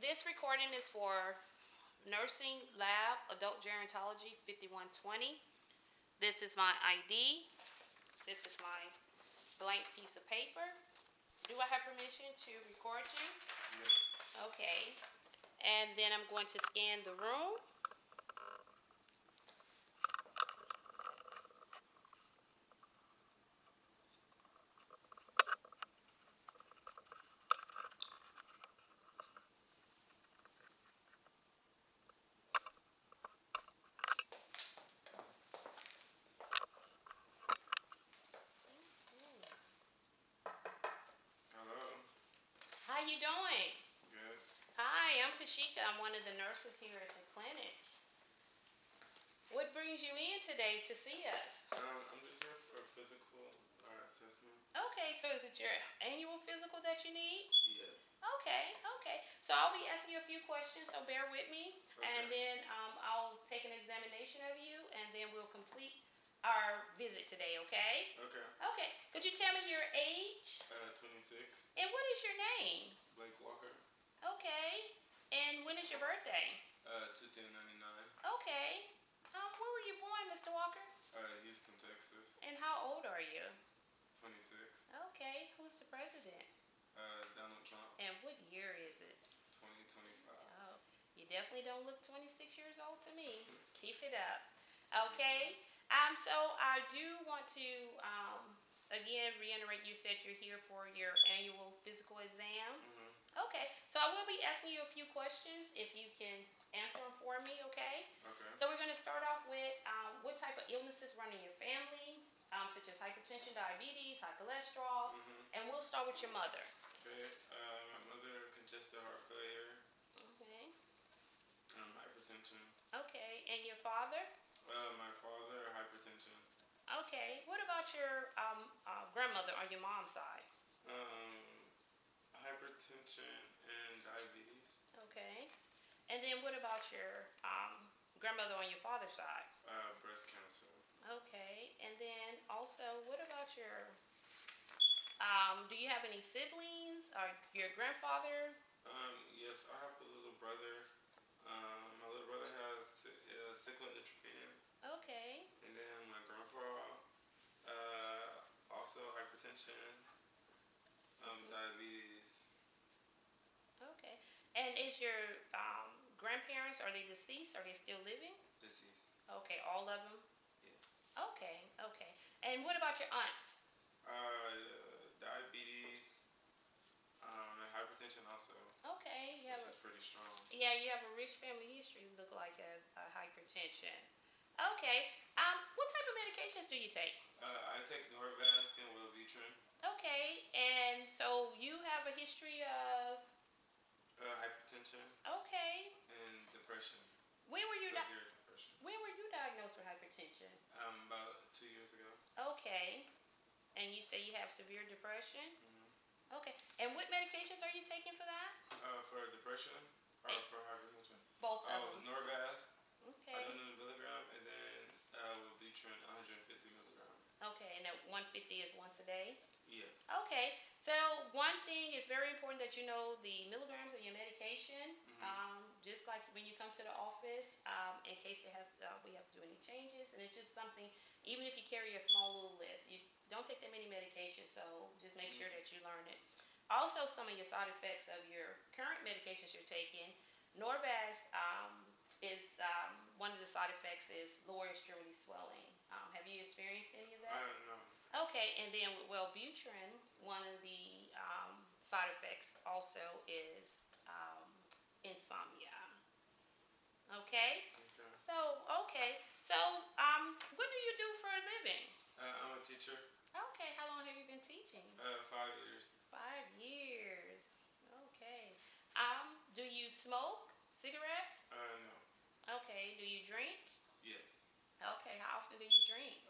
This recording is for Nursing Lab Adult Gerontology 5120. This is my ID. This is my blank piece of paper. Do I have permission to record you? Yes. Okay. And then I'm going to scan the room. Hello. How you doing? Good. Hi, I'm Kashika. I'm one of the nurses here at the clinic. What brings you in today to see us? I'm just here for a physical assessment. Okay, so is it your annual physical that you need? Yes. Okay. So I'll be asking you a few questions, so bear with me. Okay. And then I'll take an examination of you, and then we'll complete our visit today, okay? Okay. Okay. Could you tell me your age? 26. And what is your name? Blake Walker. Okay. And when is your birthday? 2/10/99. Okay. Where were you born, Mr. Walker? Houston, Texas. And how old are you? 26. Okay. Who's the president? Donald Trump. And what year is it? 2025. Oh, you definitely don't look 26 years old to me. Keep it up. Okay. So I do want to again reiterate. You said you're here for your annual physical exam. Okay. So I will be asking you a few questions. If you can answer them for me, okay? Okay. So we're going to start off with what type of illnesses run in your family, such as hypertension, diabetes, high cholesterol, and we'll start with your mother. Okay. My mother, congestive heart failure. Okay. Hypertension. Okay. And your father? My father, hypertension. Okay. What about your grandmother on your mom's side? Hypertension and diabetes. Okay. And then what about your grandmother on your father's side? Breast cancer. Okay. And then also, what about your do you have any siblings or your grandfather? Yes, I have a little brother. My little brother has sickle and neutropenia. Okay. And then my grandpa, also hypertension, diabetes. Okay. And is your grandparents, are they deceased? Are they still living? Deceased. Okay, all of them? Yes. Okay. And what about your aunts? Diabetes, and hypertension also. Okay. This is pretty strong. Yeah, you have a rich family history. You look like a hypertension. Okay. What type of medications do you take? I take Norvasc and Wellbutrin. Okay. And so you have a history of Hypertension. Okay. And depression. When were you Severe depression. When were you diagnosed with hypertension? About 2 years ago. Okay. And you say you have severe depression? Okay. And what medications are you taking for that? For depression or for hypertension? Both of them. Norvasc. Okay. 100 milligram, and then Wellbutrin 150 milligram. Okay, and that 150 is once a day? Yes. Okay, so one thing is very important that you know the milligrams of your medication, just like when you come to the office, in case we have to do any changes, and it's just something, even if you carry a small little list, you don't take that many medications, so just make sure that you learn it. Also, some of your side effects of your current medications you're taking, Norvasc is one of the side effects is lower extremity swelling. Have you experienced any of that? No. Okay, and then with Wellbutrin, one of the side effects also is insomnia. Okay? So what do you do for a living? I'm a teacher. Okay, how long have you been teaching? 5 years. 5 years. Okay. Do you smoke cigarettes? No. Okay. Do you drink? Yes. Okay. How often do you drink?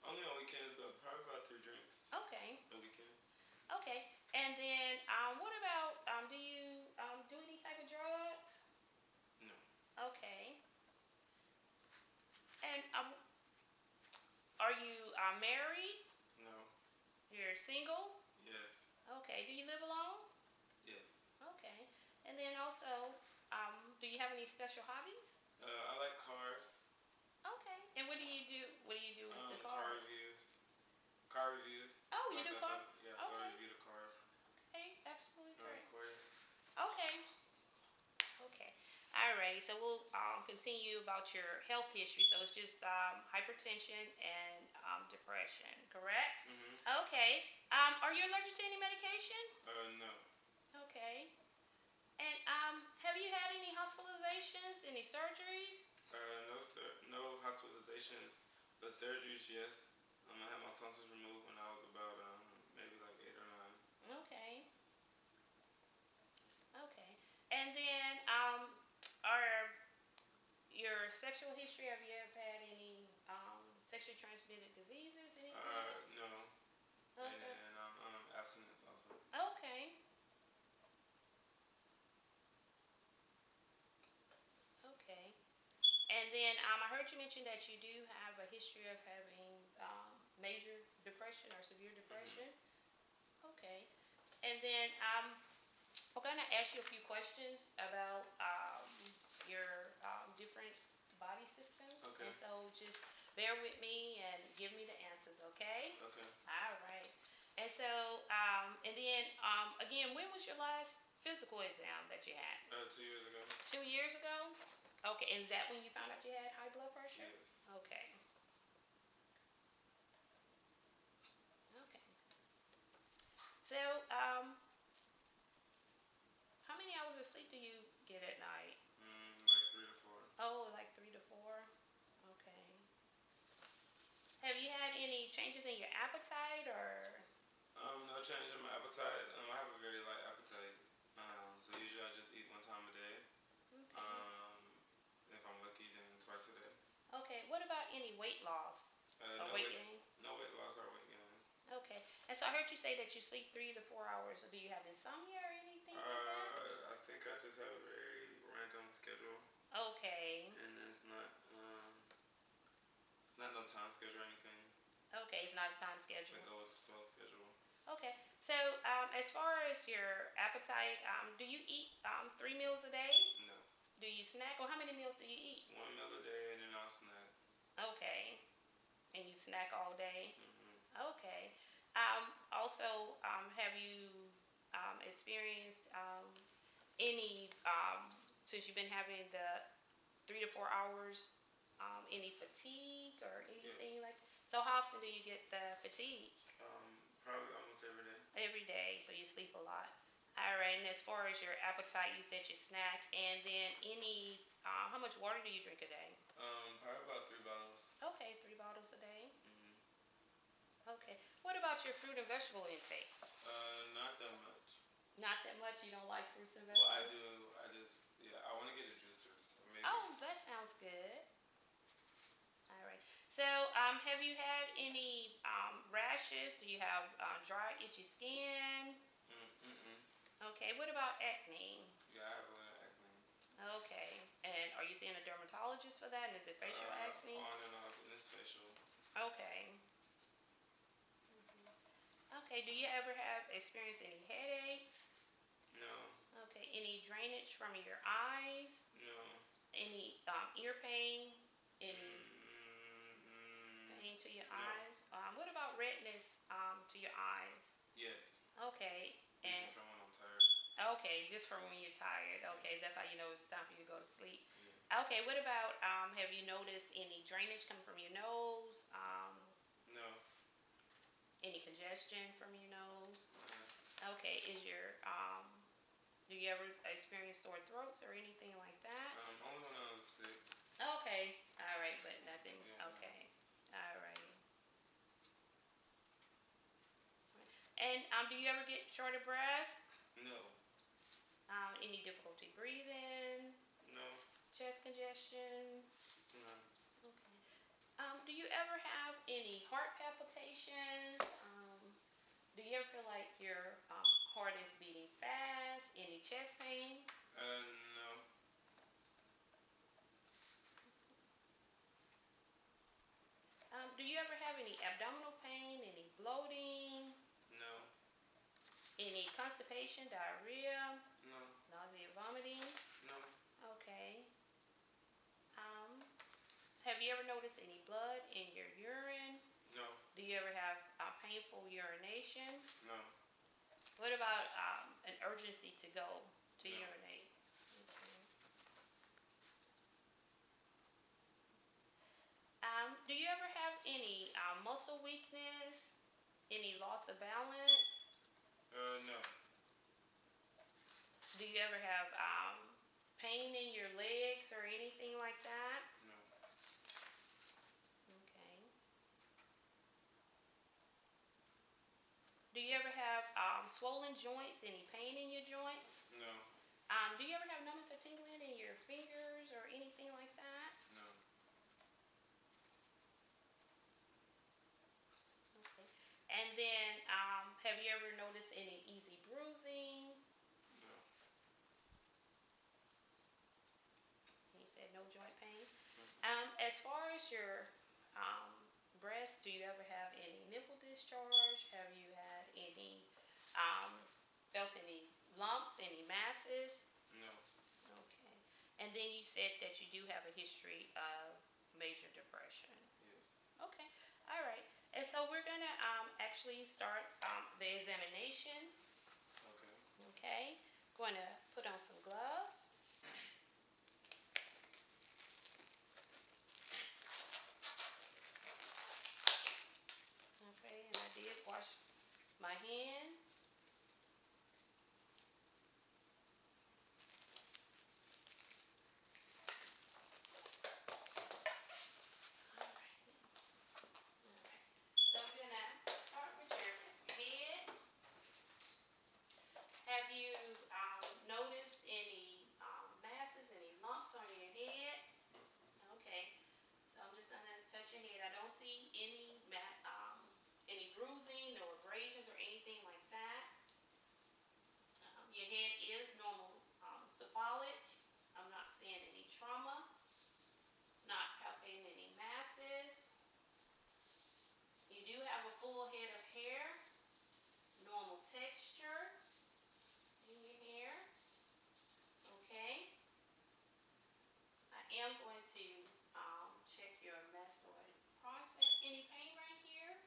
Only on weekends, but probably about 3 drinks. Okay. A weekend. Okay. And then what about do you do any type of drugs? No. Okay. And are you married? No. You're single? Yes. Okay. Do you live alone? Yes. Okay. And then also, do you have any special hobbies? I like cars. Okay. And what do you do? What do you do with the Car cars? reviews. Car reviews. Oh, you Like do I car? thought, yeah, I thought Okay. review the cars. Okay. Absolutely great. Recorded. Okay. Okay. Alrighty. So we'll continue about your health history. So it's just hypertension and depression, correct? Okay. Are you allergic to any medication? No. Okay. And have you had any hospitalizations, any surgeries? No, sir. No hospitalizations, but surgeries, yes. I had my tonsils removed when I was about maybe like 8 or 9. Okay. Okay. And then are your sexual history, have you ever had any sexually transmitted diseases, anything like that? No. Okay. And I'm abstinence also. Okay. Okay. And then I heard you mention that you do have a history of having major depression or severe depression. Okay. And then I'm going to ask you a few questions about your different body systems. Okay. And so just bear with me and give me the answers, okay? Okay. All right. And so, and then again, when was your last physical exam that you had? 2 years ago. 2 years ago? Okay. And is that when you found out you had high blood pressure? Yes. Okay. Okay. So, how many hours of sleep do you get at night? Like 3 to 4. Oh, like 3 to 4? Okay. Have you had any changes in your appetite or? No change in my appetite. I have a very light appetite. So usually I just eat 1 time a day. Okay. If I'm lucky, then twice a day. Okay. What about any weight loss or No weight weight, gain? no weight loss or weight gain. Okay. And so I heard you say that you sleep 3 to 4 hours. Do you have insomnia or anything like that? I think I just have a very random schedule, Okay. and it's not no time schedule or anything. Okay. It's not a time It's schedule. like go with the flow schedule. Okay. So as far as your appetite, do you eat 3 meals a day? No. Do you snack, or how many meals do you eat? 1 meal a day, and then I'll snack. Okay. And you snack all day? Mhm. Okay. Also, have you experienced any, since you've been having the 3 to 4 hours, any fatigue or Yes. anything like? So how often do you get the fatigue? Probably almost every day. Every day, so you sleep a lot. All right. And as far as your appetite, you said you snack, and then any, how much water do you drink a day? Probably about 3 bottles. Okay, 3 bottles a day. Mhm. Okay. What about your fruit and vegetable intake? Not that much. Not that much. You don't like fruits and Well, I vegetables? do. I just yeah. I want to get a juicer, so maybe. Oh, that sounds good. All right. So, have you had any rashes? Do you have dry, itchy skin? Mm-mm. Okay. What about acne? Yeah, I have a little acne. Okay. And are you seeing a dermatologist for that? And is it facial acne? On and off, and it's facial. Okay. Okay. Do you ever have experienced any headaches? No. Okay. Any drainage from your eyes? No. Any ear pain? Any Mm, pain to your no. eyes? What about redness to your eyes? Yes. Okay. Usually And from when I'm tired. okay, just from when you're tired. Yeah. Okay, that's how you know it's time for you to go to sleep. Yeah. Okay. What about have you noticed any drainage coming from your nose? No. Any congestion from your nose? Uh, Okay. Is your do you ever experience sore throats or anything like that? only when I was sick. Okay. All right, but nothing. Yeah. Okay. All right. And do you ever get short of breath? No. Any difficulty breathing? No. Chest congestion? No. Okay. Do you ever have any heart palpitations? Do you ever feel like your heart is beating fast? Any chest pains? No. Do you ever have any abdominal pain? Any bloating? No. Any constipation, diarrhea, No. nausea, vomiting? have you ever noticed any blood in your urine? No. Do you ever have painful urination? No. What about an urgency to go to No. urinate? Okay. Do you ever have any muscle weakness? Any loss of balance? No. Do you ever have pain in your legs or anything like that? No. Okay. Do you ever have swollen joints? Any pain in your joints? No. Do you ever have numbness or tingling in your fingers or anything like that? No. Okay. And then, have you ever noticed any easy bruising? No. You said no joint pain. Mm-mm. As far as your um, breast, do you ever have any nipple discharge? Have you had any, um, felt any lumps, any masses? No. Okay. And then you said that you do have a history of major depression. Yes. Okay. All right. And so we're going to actually start the examination. Okay. Okay. Going to put on some gloves. Okay. And I did wash my hands. All right. All right. So we're going to start with your head. Have you noticed any masses, any lumps on your head? Mm-mm. Okay. So I'm just gonna touch your head. I don't see any bruising or abrasions or anything like that. Your head is normal cephalic. I'm not seeing any trauma. Not palpating any masses. You do have a full head of hair. Normal texture in your hair. Okay. I am going to check your mastoid process. Any pain right here?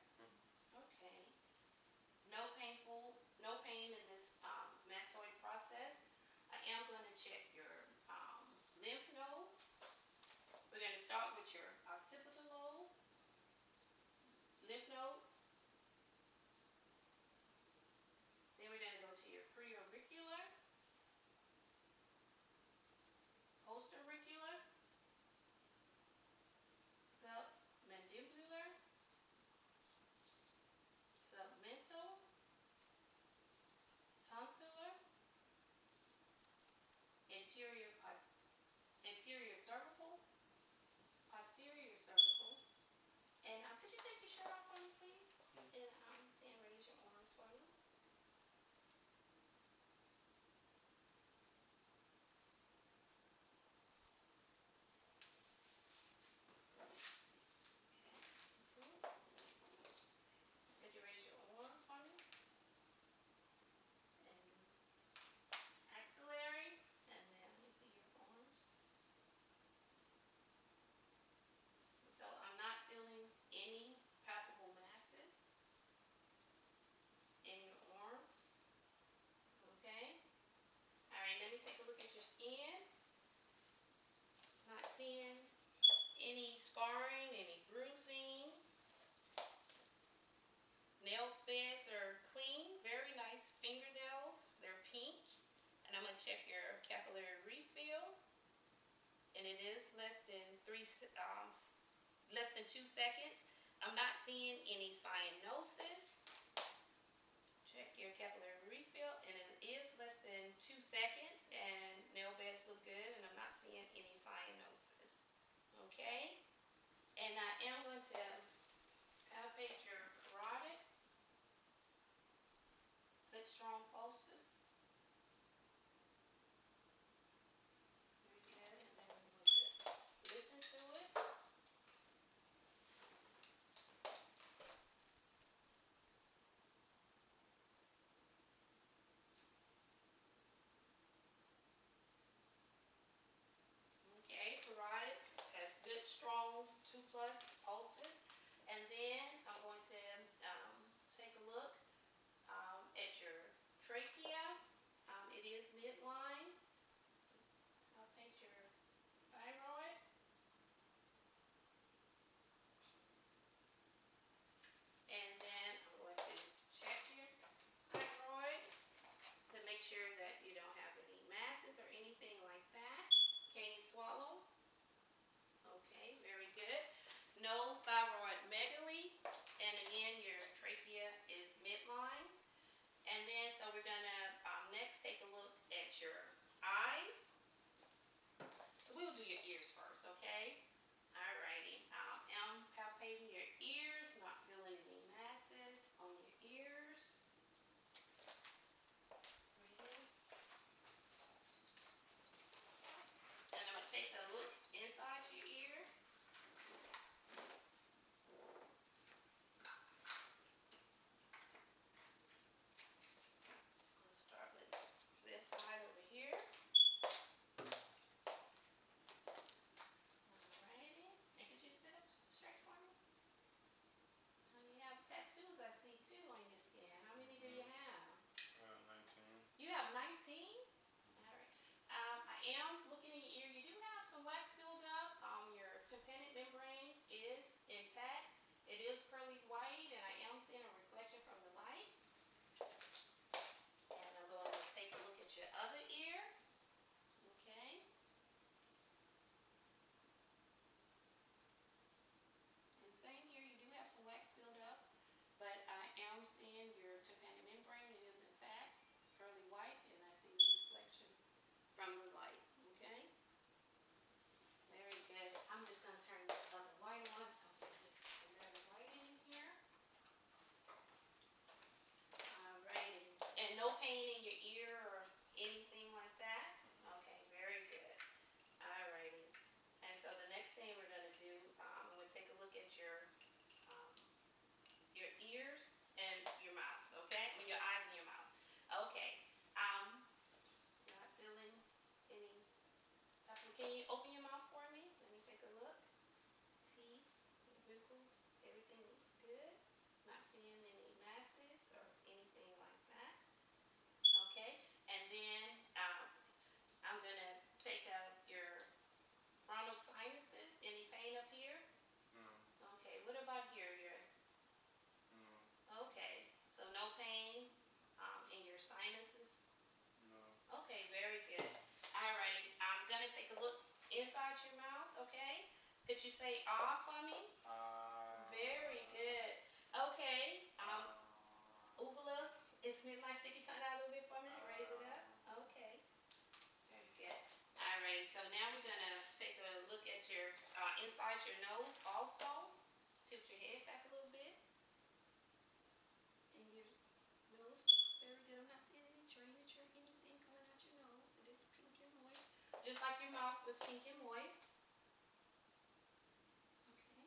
Okay. No pain in this mastoid process. I am going to check your lymph nodes. We're going to start with your occipital lobe, lymph nodes. Then we're going to go to your preauricular, postauricular, submandibular, submental, tonsillar, anterior anterior cervical, posterior cervical. And could you take your shirt off for me, please? And then raise your arms for me. Mhm. Could you raise your arms for me? And axillary. And then let me see your arms. So I'm not feeling any palpable masses in your arms. Okay. All right. Let me take a look at your skin. Not seeing any scarring, any bruising. Nail beds are clean. Very nice fingernails. They're pink. And I'm going to check your capillary refill. And it is less than 2 seconds. I'm not seeing any cyanosis. Check your capillary refill, and it is less than 2 seconds, and nail beds look good, and I'm not seeing any cyanosis. Okay, and I am going to palpate your carotid, good strong pulses. Very good, and then I'm going to listen to it. Okay, carotid has good strong side over here. Alrighty. And could you sit up straight for me? You have tattoos I see too on your skin. How many do you have? 19. You have 19? Alright. I am looking in your ear. You do have some wax buildup. Your tympanic membrane is intact. It is pearly white, and I am seeing a reflection from the light. And I'm going to take a look at your other ear. Okay. And same here, you do have some wax buildup, but I am seeing your tympanic membrane is intact, pearly white, and I see the reflection from the light. Okay. Very good. I'm just going to turn this other light on so we can get some better lighting in here. Alrighty. And no pain in your ear or anything like that? Okay, very good. Alrighty. And so the next thing we're going to do, I'm going to take a look at um, your ears and your mouth, okay? I mean your eyes and your mouth. Okay. Not feeling any type of, can you open your mouth for me? Let me take a look. Teeth, wrinkles, everything looks good. Not seeing any masses or anything like that. Okay. And then I'm going to take out your frontal sinuses. Any pain up here? No. Okay. What about here? No. Okay. So no pain in your sinuses? No. Okay, very good. Alrighty, I'm gonna take a look inside your mouth, okay? Could you say ah for me? Very good. Okay, uvula, is my sticky tongue out a little bit for me? Raise it up. Okay, very good. Alrighty, so now we're gonna take a look at your inside your nose also. Tilt your head back a little bit. And your nose looks very good. I'm not seeing any drainage or anything coming out your nose. It is pink and moist. Just like your mouth was pink and moist. Okay.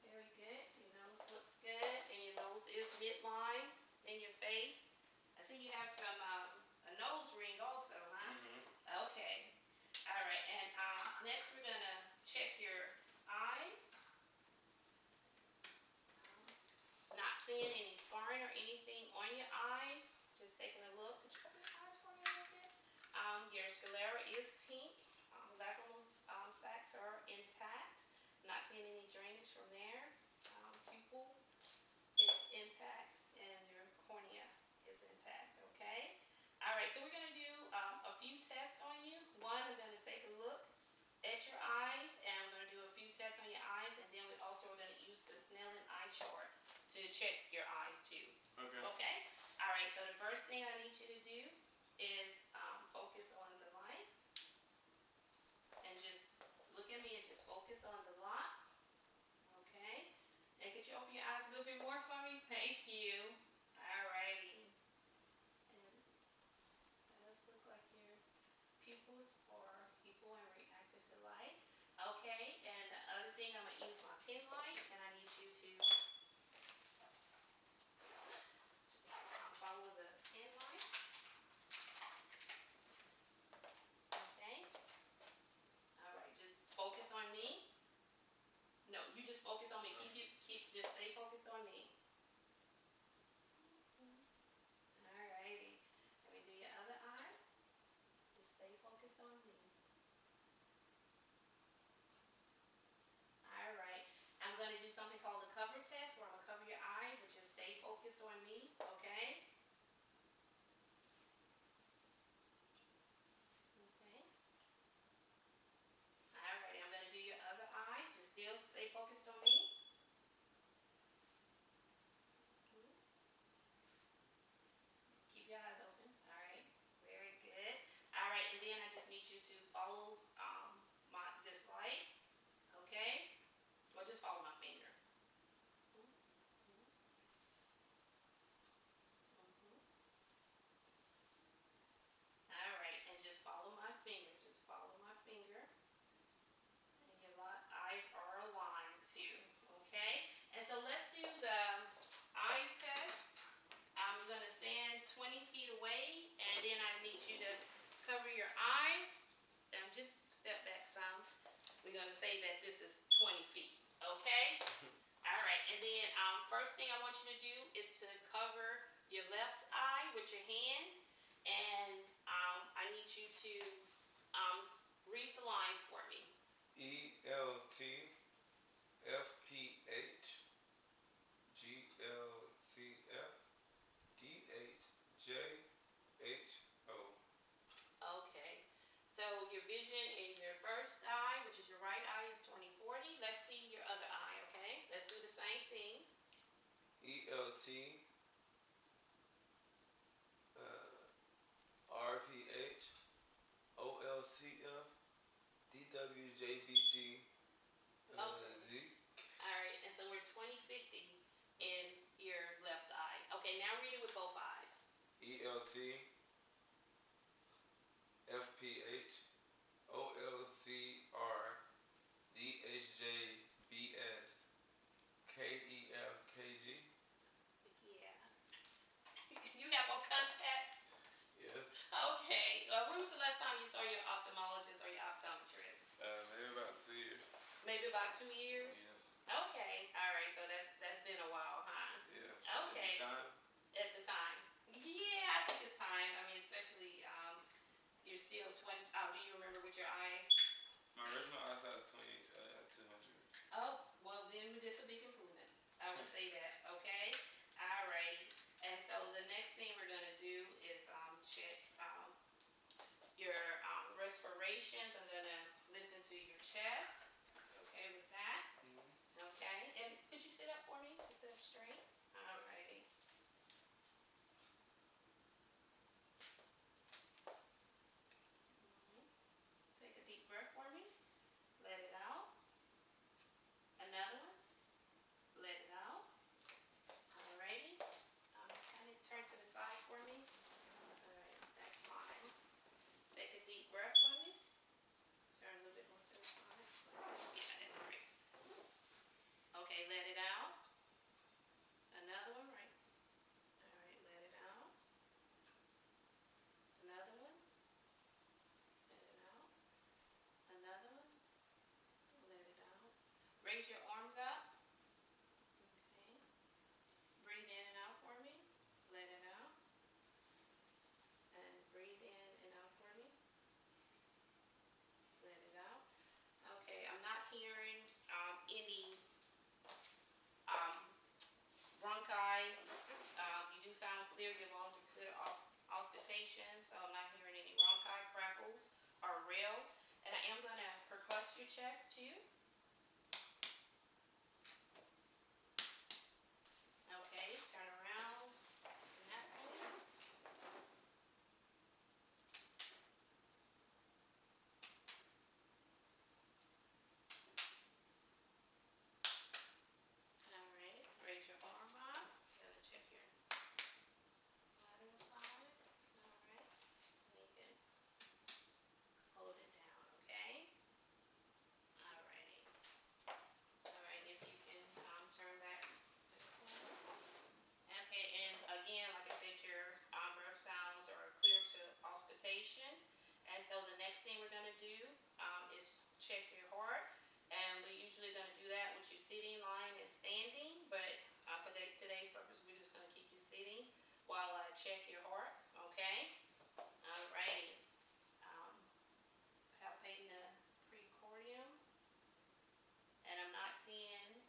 Very good. Your nose looks good. And your nose is midline in your face. I see you have some a nose ring also, huh? Mm-hmm. Okay. All right. And next we're going to check your eyes. Not seeing any scarring or anything on your eyes. Just taking a look. Could you open your eyes for me a little bit? Your sclera is pink. Lacrimal sacs are intact. Not seeing any drainage from there. Pupil is intact, and your cornea is intact. Okay. All right. So we're going to do a few tests on you. One, I'm going to take a look at your eyes, and I'm going to do a few tests on your eyes, and then we also are going to use the Snellen eye chart to check your eyes too. Okay. Okay? All right, so the first thing I need you to do is focus on the light and just look at me and just focus on the light. Okay? And could you open your eyes a little bit more for me? Thank you. All righty. And it does look like your pupils are equal and reactive to light. Okay, and the other thing, I'm going to use my pen light, and I need you to just follow the pen light. Okay. All right, just focus on me. No, you just focus on me. Just stay focused on me. All righty. Let me do your other eye. Just stay focused on me. And then I need you to cover your eye. Just step back some. We're going to say that this is 20 feet. Okay? All right. And then first thing I want you to do is to cover your left eye with your hand. And I need you to read the lines for me. Okay. So your vision in your first eye, which is your right eye, is 20/40. Let's see your other eye, okay? Let's do the same thing. Okay. All right. And so we're 20/50 in your left eye. Okay, now read it with both eyes. Yeah. You have on contacts? Okay. When was the last time you saw your ophthalmologist or your optometrist? Maybe about 2 years. Maybe about 2 years? Yes. Okay. All right. So that's been a while, huh? Yes. Okay. At the time. At the time. Yeah, I think it's time. I mean, especially you're still 20. Do you remember what your eye? My original eyesight is 200. Oh, well, then this will be improvement. I would say that. Okay. All righty. And so the next thing we're going to do is check your respirations. I'm going to listen to your chest. Okay with that? Okay. And could you sit up for me? Just sit up straight. All righty. Take a deep breath for me. Let it out. Another one. Let it out. Alrighty. Kind of turn to the side for me. Alright, that's fine. Take a deep breath for me. Turn a little bit more to the side. Yeah, that's great. Okay, let it out. Another one, right? Alright, let it out. Another one. Let it out. Another one. Let it out. Raise your arms up. Okay. Breathe in and out for me. Let it out. And breathe in and out for me. Let it out. Okay, I'm not hearing any um, bronchi. You do sound clear. Your lungs are clear auscultation, so I'm not hearing any bronchi, crackles, or rails. And I am going to percuss your chest too. Okay, turn around. Isn't that way? All right, raise your arm up. Going to check your lateral side. All right, and you can hold it down, okay? All righty. All right, if you can turn back this way. Okay, and again, like I said, your breath sounds are clear to auscultation. And so the next thing we're going to do is check your heart. And we're usually going to do that with you sitting, lying, and standing. But for today's purpose, we're just going to keep you sitting while I check your heart. Okay? All righty. Um, Palpating the precordium. And I'm not seeing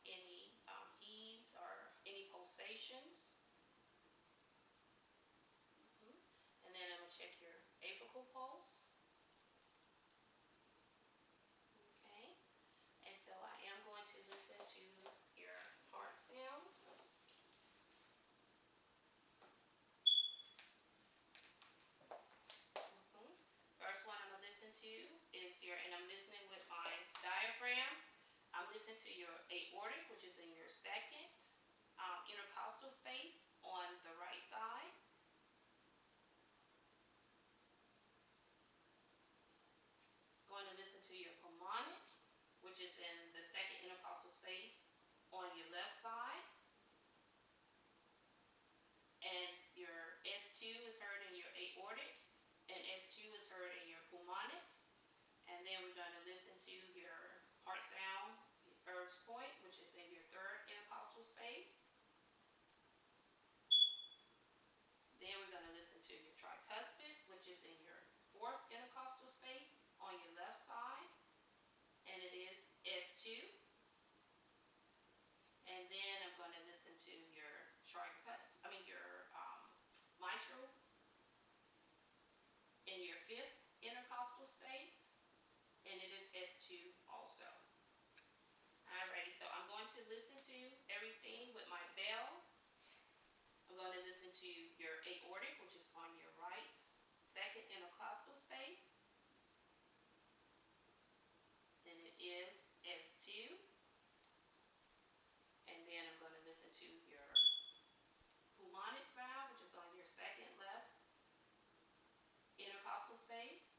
any heaves or any pulsations. And then I'm going to check your apical pulse. Okay. And so I am going to listen to your heart sounds. First one I'm going to listen to is and I'm listening with my diaphragm. I'm listening to your aortic, which is in your second intercostal space on the right side. Going to listen to your pulmonic, which is in the second intercostal space on your left side. And your S2 is heard in your to your heart sound, Earth's point, which is in your third intercostal space. Then we're going to listen to your tricuspid, which is in your fourth intercostal space on your left side, and it is S2. And then I'm going to listen to your your mitral in your fifth intercostal space, and it is S2 also. Alrighty, so I'm going to listen to everything with my bell. I'm going to listen to your aortic, which is on your right second intercostal space, and it is S2. And then I'm going to listen to your pulmonic valve, which is on your second left intercostal space,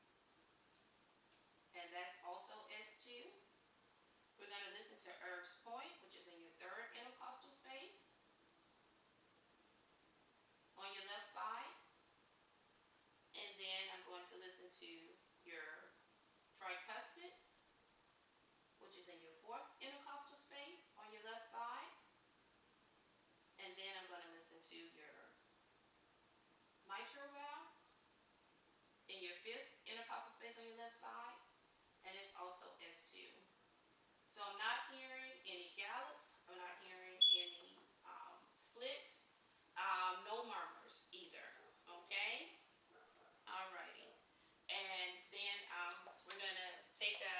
and that's also S2. We're going to listen to Erb's point, which is in your third intercostal space on your left side. And then I'm going to listen to your tricuspid, which is in your fourth intercostal space on your left side. And then I'm going to listen to your mitral valve in your fifth intercostal space on your left side, and it's also S2. So I'm not hearing any gallops. I'm not hearing any splits. No murmurs either. Okay? Alrighty. And then we're going to take a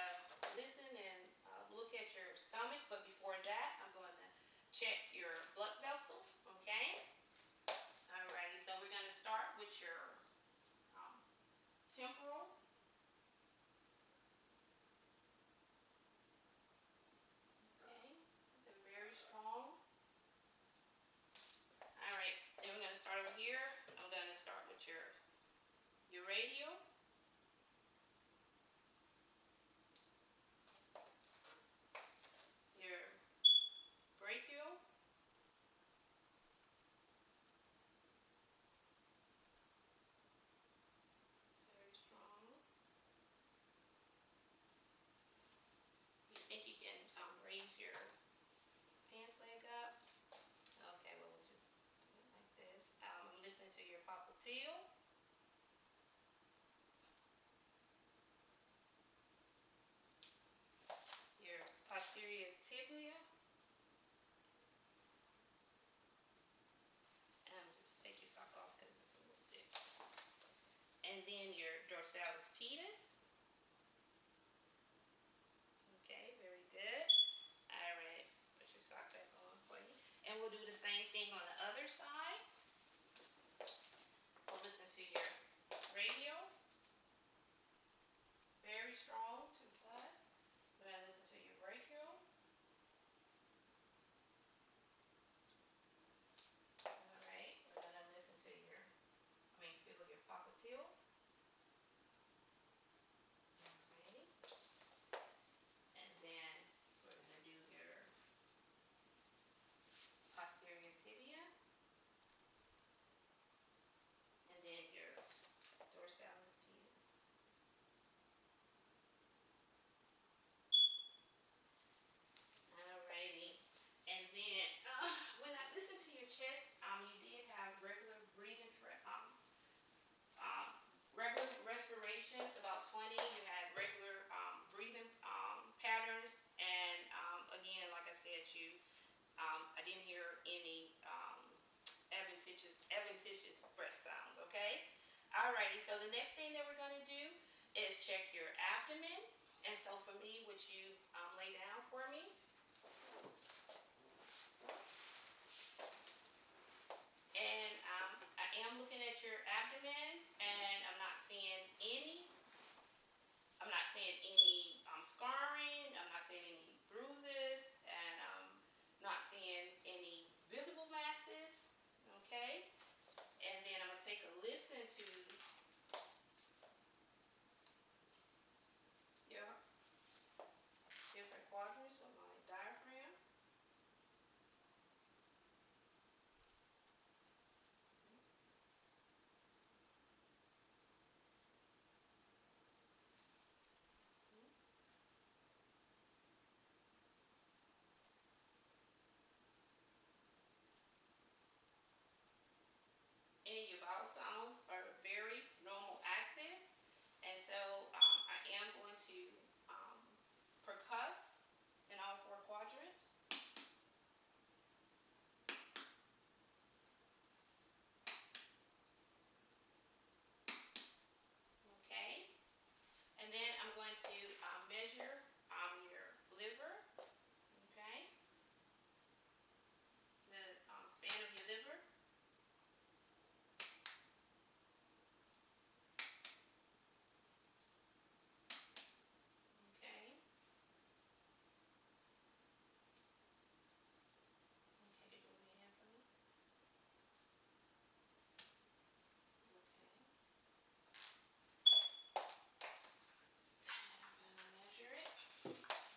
listen and look at your stomach. But before that, I'm going to check your blood vessels. Okay? Alrighty. So we're going to start with your um, temporal. Okay? They're very strong. All right, then we're going to start over here. I'm going to start with your radial, your brachial, it's very strong. You think you can raise your pants leg up? Okay, well, we'll just do it like this. I'm listening to your popliteal, your posterior tibia, and just take your sock off because it's a little thick. And then your dorsalis pedis. Okay, very good. All right, put your sock back on for you. And we'll do the same thing on the other side. We'll listen to your radial, very strong, 2 plus. We're going to listen to your brachial. All right, we're going to listen to feel your popliteal. Alrighty. And then we're going to do your posterior tibia. And then your dorsalis pedis. Alrighty. And then when I listened to your chest, you did have um, regular respirations, about 20. You had regular breathing patterns, and again, like I said, I didn't hear any adventitious breath sounds. Okay. Alrighty. So the next thing that we're going to do is check your abdomen. And so for me, would you lay down for me? And I am looking at your abdomen, and I'm not seeing any scarring. I'm not seeing any bruises, and not seeing any visible masses. Okay. And then I'm gonna take a listen to your different quadrants of my diaphragm. Any of your vital signs are very normal active. And so I am going to um, percuss in all four quadrants. Okay. And then I'm going to measure your liver. Okay. The span of your liver. Okay. Okay. Could you move your hand for me? Okay. I'm going to measure it. Okay.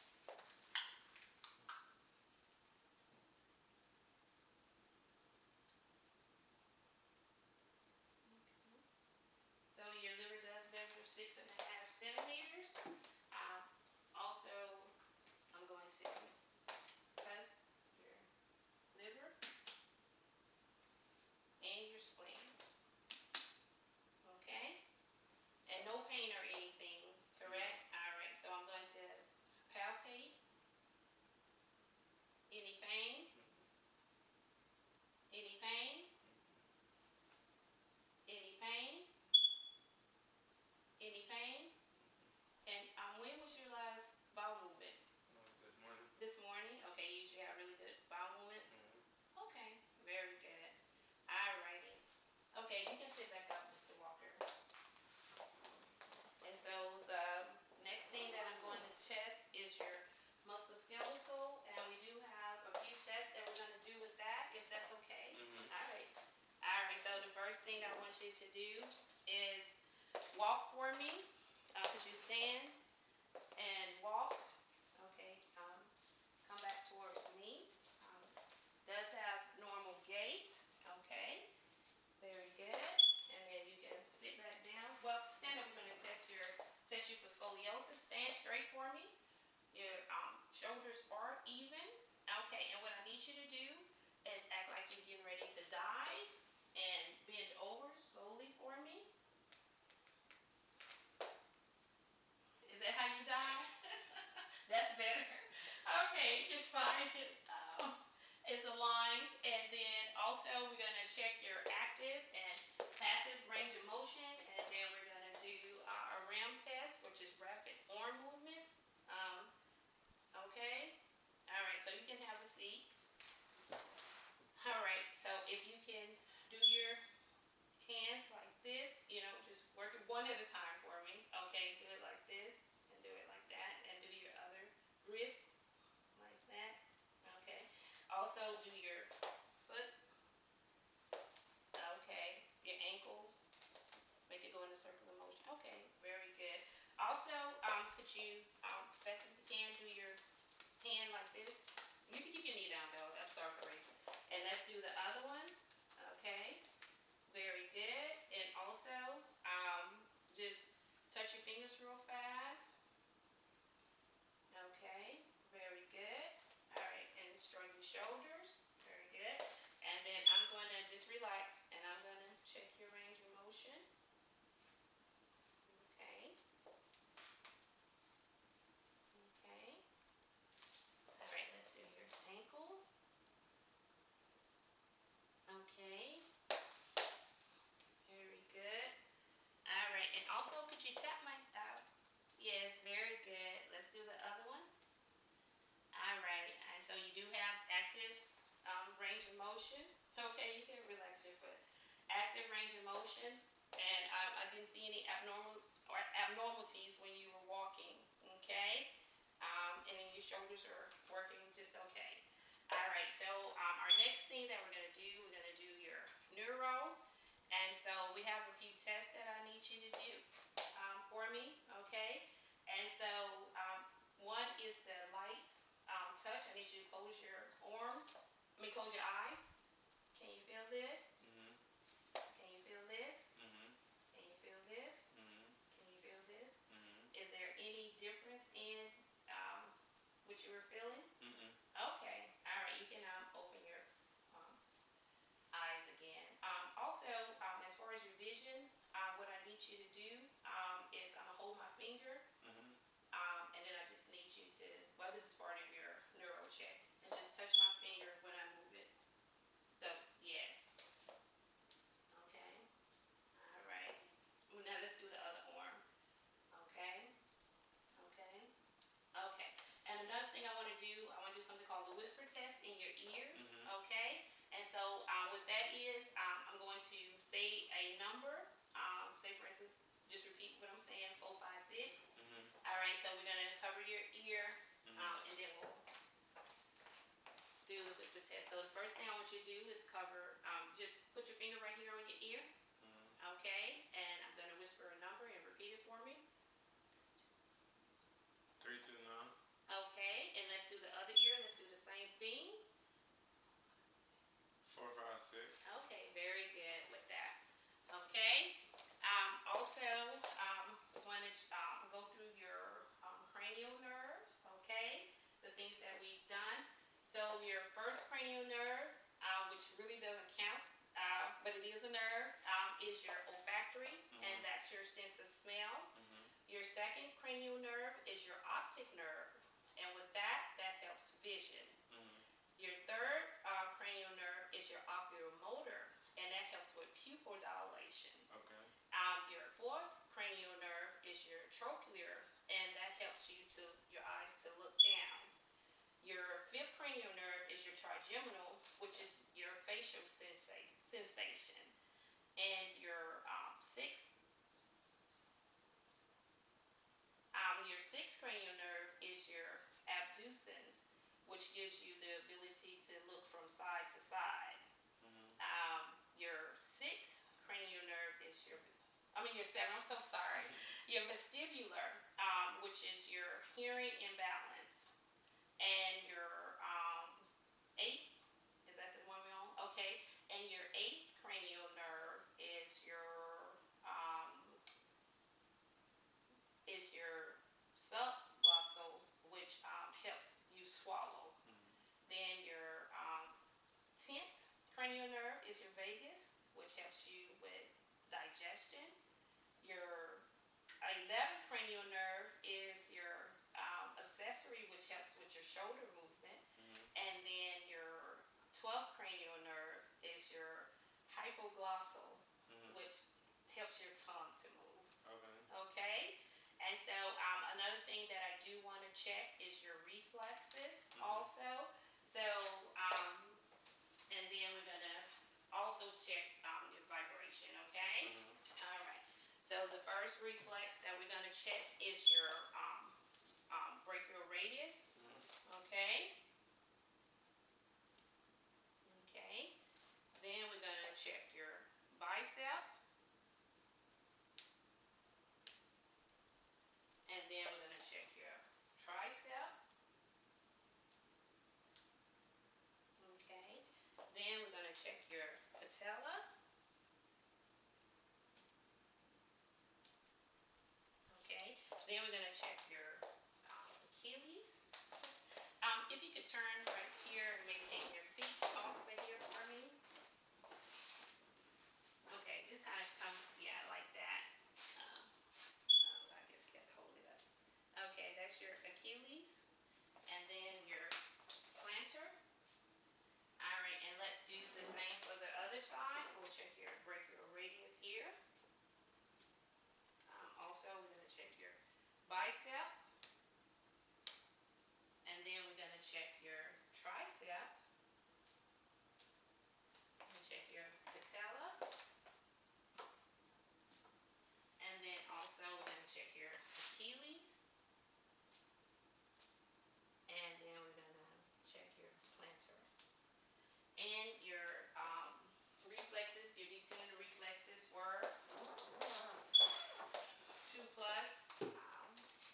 So your liver does measure 6.5 centimeters. Also, I'm going to test your liver and your spleen. Okay? And no pain or anything, correct? No. All right. So I'm going to palpate. Any pain? Any pain? Any pain? Any pain? And when was your last bowel movement? This morning. This morning? Okay, you usually have really good bowel movements? Okay, very good. All righty. Okay, you can sit back up, Mr. Walker. And so the next thing that I'm going to test is your musculoskeletal, and we do have a few tests that we're going to do with that, if that's okay. All right. All right. So the first thing I want you to do is walk for me. Could you stand and walk? Okay. Come back towards me. Um, does have normal gait. Okay. Very good. And then you can sit back down. Well, stand up. We're going to test you for scoliosis. Stand straight for me. Your shoulders are even. Okay. And what I need you to do is act like you're getting ready to dive and bend over slowly for me. Is that how you dive? That's better. Okay. Your spine is aligned. And then also we're going to check your active and passive range of motion, and then we're going to do a RAM test, which is rapid arm movements. Um, okay. All right. So you can have a seat. All right. So if you can do your hands like this, just work it one at a time for me. Okay. Do it like this and do it like that, and do your other wrist like that. Okay. Also do your foot. Okay. Your ankles. Make it go in a circular motion. Okay, very good. Also, could you, best as you can, do your hand like this? You can keep your knee down though. I'm sorry. And let's do the other one. Okay, very good. And also, just touch your fingers real fast. Okay, very good. All right, and shrug your shoulders. Very good. And then I'm going to just relax, and I'm going to check your range of motion. Okay. Okay. All right, let's do your ankle. Okay. Very good. All right, and also could you tap my yes, very good. Let's do the other one. All right, and so you do have active range of motion. Okay, you can relax your foot. Active range of motion, and I didn't see any abnormalities when you were walking. Okay, and then your shoulders are working just okay. All right, so our next thing that we're going to do your neuro. And so we have a few tests that I need you to do for me, okay? And so one is the light touch. I need you to close your arms. Close your eyes. Can you feel this? Can you feel this? Can you feel this? Can you feel this? Is there any difference in what you were feeling? Okay. All right. You can open your um, eyes again. Also, test. So the first thing I want you to do is cover, just put your finger right here on your ear. Okay, and I'm going to whisper a number and repeat it for me. 329. Okay, and let's do the other ear. Let's do the same thing. 456. Okay, very good with that. Okay. Also, want to go through your cranial nerves. Okay, the things that we've done. So your first cranial nerve, which really doesn't count, but it is a nerve, is your olfactory, and that's your sense of smell. Your second cranial nerve is your optic nerve, and with that, that helps vision. Your third cranial nerve is your oculomotor, and that helps with pupil dilation. Okay. Your fourth cranial nerve is your trochlear, and that helps your eyes to look down. Your fifth cranial nerve is your trigeminal, which is your facial sensation. And your sixth cranial nerve is your abducens, which gives you the ability to look from side to side. Your sixth cranial nerve is your seventh, I'm so sorry, your vestibular, which is your hearing imbalance. And your eighth, is that the one we're on? Okay. And your eighth cranial nerve um, is your subglossal, which helps you swallow. Then your 10th cranial nerve is your vagus, which helps you with digestion. Your 11th cranial nerve is your accessory, which helps with your shoulder movement. And then your 12th cranial nerve is your hypoglossal, which helps your tongue to move. Okay. Okay? And so another thing that I do want to check is your reflexes also. So, and then we're going to also check your vibration, okay? All right. So the first reflex that we're going to check is your brachial radius, okay? Okay. Then we're going to check your bicep. And then we're going to check your tricep. Okay. Then we're going to check your patella. Okay. Then we're going to check your Achilles. If you could turn right here and maybe take your feet off of here for me. Okay, just kind of come, yeah, like that. I guess you got to hold it up. Okay, that's your Achilles. And then your plantar. All right, and let's do the same for the other side. We'll check your brachial radius here. Also, we're going to check your bicep. And then we're going to check your tricep. And check your patella. And then also we're going to check your Achilles. And then we're going to check your plantar. And your reflexes, your detuned reflexes were 2 plus.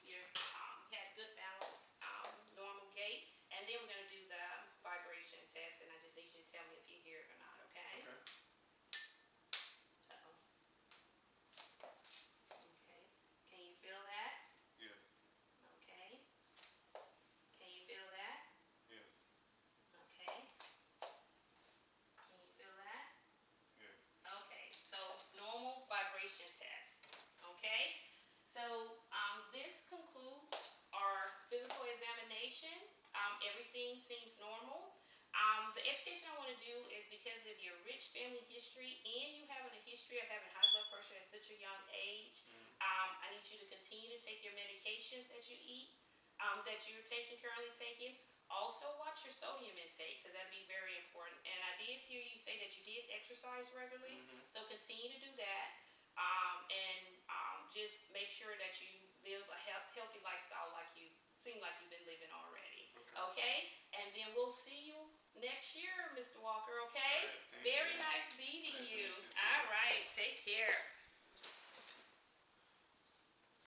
You had good balance, normal gait. And then we're going to do the vibration test. And I just need you to tell me if you hear it or not, okay? Okay. Uh-oh. Okay. Can you feel that? Yes. Okay. Can you feel that? Yes. Okay. Can you feel that? Yes. Okay. So normal vibration test. Okay. So this concludes our physical examination. Everything seems normal. The education I want to do is because of your rich family history and you having a history of having high blood pressure at such a young age. I need you to continue to take your medications that you eat, that you're currently taking. Also, watch your sodium intake because that'd be very important. And I did hear you say that you did exercise regularly, so continue to do that. And just make sure that you live a healthy lifestyle like you seem like you've been living already. Okay. Okay? And then we'll see you next year. here, Mr. Walker, All okay? right, thank Very you. nice meeting Nice to you. meet you too. All right, take care.